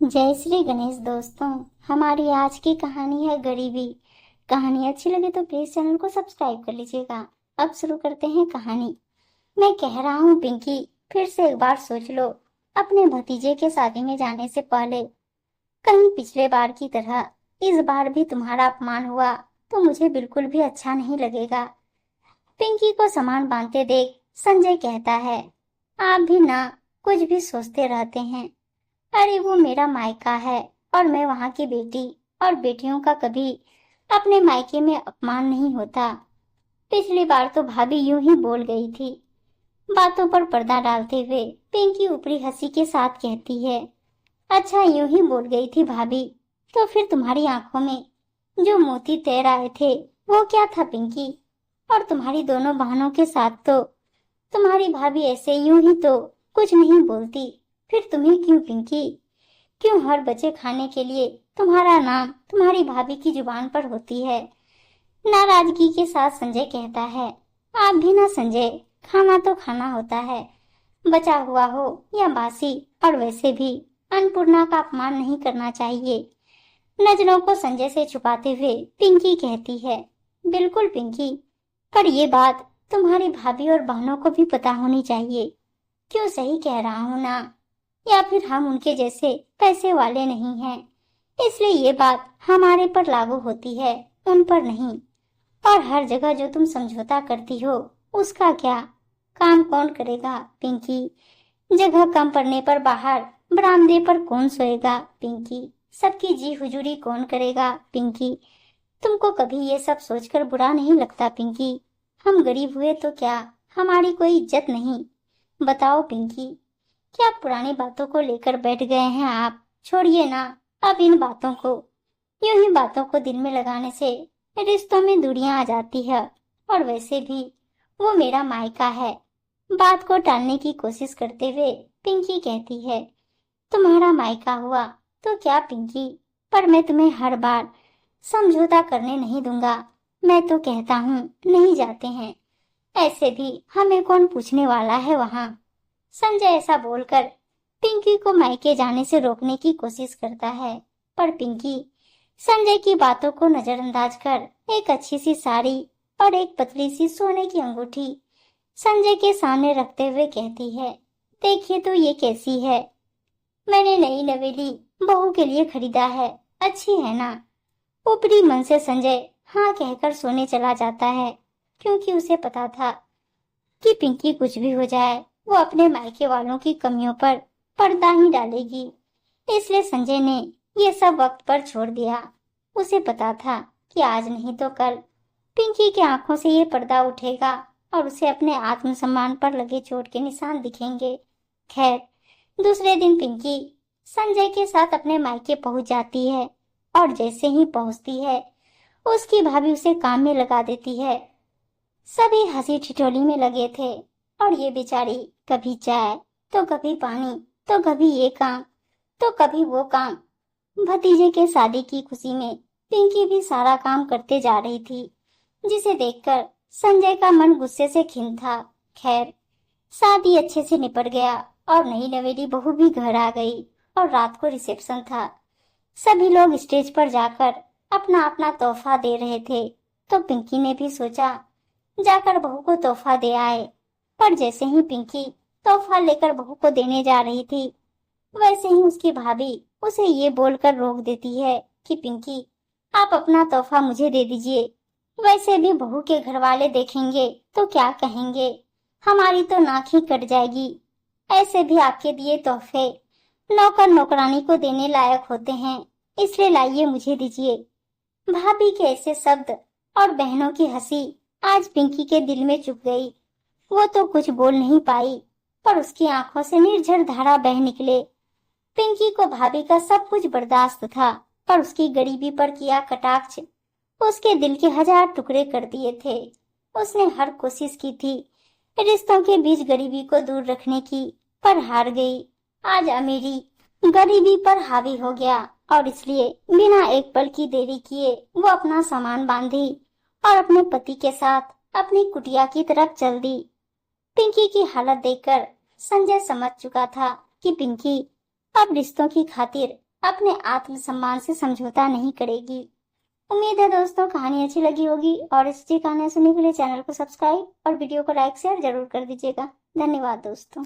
जय श्री गणेश दोस्तों। हमारी आज की कहानी है गरीबी। कहानी अच्छी लगे तो प्लीज चैनल को सब्सक्राइब कर लीजिएगा। अब शुरू करते हैं कहानी। मैं कह रहा हूँ पिंकी, फिर से एक बार सोच लो। अपने भतीजे के शादी में जाने से पहले कहीं पिछले बार की तरह इस बार भी तुम्हारा अपमान हुआ तो मुझे बिल्कुल भी अच्छा नहीं लगेगा। पिंकी को सामान बांधते देख संजय कहता है, आप भी ना कुछ भी सोचते रहते हैं। अरे वो मेरा मायका है और मैं वहां की बेटी, और बेटियों का कभी अपने मायके में अपमान नहीं होता। पिछली बार तो भाभी यूं ही बोल गई थी। बातों पर पर्दा डालते हुए पिंकी ऊपरी हंसी के साथ कहती है, अच्छा यूं ही बोल गई थी भाभी, तो फिर तुम्हारी आंखों में जो मोती तैर आए थे वो क्या था पिंकी? और तुम्हारी दोनों बहनों के साथ तो तुम्हारी भाभी ऐसे यूं ही तो कुछ नहीं बोलती, फिर तुम्हें क्यों पिंकी? क्यों हर बचे खाने के लिए तुम्हारा नाम तुम्हारी भाभी की जुबान पर होती है? नाराजगी के साथ संजय कहता है, आप भी ना संजय, खाना तो खाना होता है, बचा हुआ हो या बासी, और वैसे भी अन्नपूर्णा का अपमान नहीं करना चाहिए। नजरों को संजय से छुपाते हुए पिंकी कहती है, बिल्कुल पिंकी, पर ये बात तुम्हारी भाभी और बहनों को भी पता होनी चाहिए। क्यों, सही कह रहा हूँ ना? या फिर हम उनके जैसे पैसे वाले नहीं हैं, इसलिए ये बात हमारे पर लागू होती है, उन पर नहीं। और हर जगह जो तुम समझौता करती हो उसका क्या? काम कौन करेगा पिंकी? जगह कम पड़ने पर बाहर बरामदे पर कौन सोएगा पिंकी? सबकी जी हुजूरी कौन करेगा पिंकी? तुमको कभी ये सब सोचकर बुरा नहीं लगता पिंकी? हम गरीब हुए तो क्या हमारी कोई इज्जत नहीं? बताओ पिंकी। क्या पुरानी बातों को लेकर बैठ गए हैं आप? छोड़िए ना अब इन बातों को। यूं ही बातों को दिल में लगाने से रिश्तों में दूरियां आ जाती है, और वैसे भी वो मेरा मायका है। बात को टालने की कोशिश करते हुए पिंकी कहती है, तुम्हारा मायका हुआ तो क्या पिंकी, पर मैं तुम्हें हर बार समझौता करने नहीं दूंगा। मैं तो कहता हूँ नहीं जाते हैं, ऐसे भी हमें कौन पूछने वाला है वहाँ। संजय ऐसा बोलकर पिंकी को मायके जाने से रोकने की कोशिश करता है, पर पिंकी संजय की बातों को नजरअंदाज कर एक अच्छी सी साड़ी और एक पतली सी सोने की अंगूठी संजय के सामने रखते हुए कहती है, देखिए तो ये कैसी है? मैंने नई नवेली बहू के लिए खरीदा है, अच्छी है ना? ऊपरी मन से संजय हाँ कहकर सोने चला जाता है, क्योंकि उसे पता था कि पिंकी कुछ भी हो जाए वो अपने मायके वालों की कमियों पर पर्दा ही डालेगी। इसलिए संजय ने ये सब वक्त पर छोड़ दिया। उसे पता था कि आज नहीं तो कल पिंकी की आंखों से ये पर्दा उठेगा और उसे अपने आत्मसम्मान पर लगे चोट के निशान दिखेंगे। खैर, दूसरे दिन पिंकी संजय के साथ अपने मायके पहुंच जाती है, और जैसे ही पहुंचती है उसकी भाभी उसे काम में लगा देती है। सभी हंसी ठिठोली में लगे थे, और ये बेचारी कभी चाय तो कभी पानी तो कभी ये काम तो कभी वो काम। भतीजे के शादी की खुशी में पिंकी भी सारा काम करते जा रही थी, जिसे देखकर संजय का मन गुस्से से खिन था। खैर, शादी अच्छे से निपट गया और नई नवेली बहू भी घर आ गई, और रात को रिसेप्शन था। सभी लोग स्टेज पर जाकर अपना अपना तोहफा दे रहे थे, तो पिंकी ने भी सोचा जाकर बहू को तोहफा दे आए। पर जैसे ही पिंकी तोहफा लेकर बहू को देने जा रही थी, वैसे ही उसकी भाभी उसे ये बोलकर रोक देती है कि पिंकी, आप अपना तोहफा मुझे दे दीजिए। वैसे भी बहू के घर वाले देखेंगे तो क्या कहेंगे, हमारी तो नाक ही कट जाएगी। ऐसे भी आपके दिए तोहफे नौकर नौकरानी को देने लायक होते हैं, इसलिए लाइए मुझे दीजिए। भाभी के ऐसे शब्द और बहनों की हंसी आज पिंकी के दिल में चुभ गई। वो तो कुछ बोल नहीं पाई, पर उसकी आंखों से निर्झर धारा बह निकले। पिंकी को भाभी का सब कुछ बर्दाश्त था, पर उसकी गरीबी पर किया कटाक्ष उसके दिल के हजार टुकड़े कर दिए थे। उसने हर कोशिश की थी रिश्तों के बीच गरीबी को दूर रखने की, पर हार गई। आज अमीरी गरीबी पर हावी हो गया, और इसलिए बिना एक पल की देरी किए वो अपना सामान बांधी और अपने पति के साथ अपनी कुटिया की तरफ चल दी। पिंकी की हालत देखकर संजय समझ चुका था कि पिंकी अब रिश्तों की खातिर अपने आत्मसम्मान से समझौता नहीं करेगी। उम्मीद है दोस्तों कहानी अच्छी लगी होगी, और इसी कहानियां सुनने के लिए चैनल को सब्सक्राइब और वीडियो को लाइक शेयर जरूर कर दीजिएगा। धन्यवाद दोस्तों।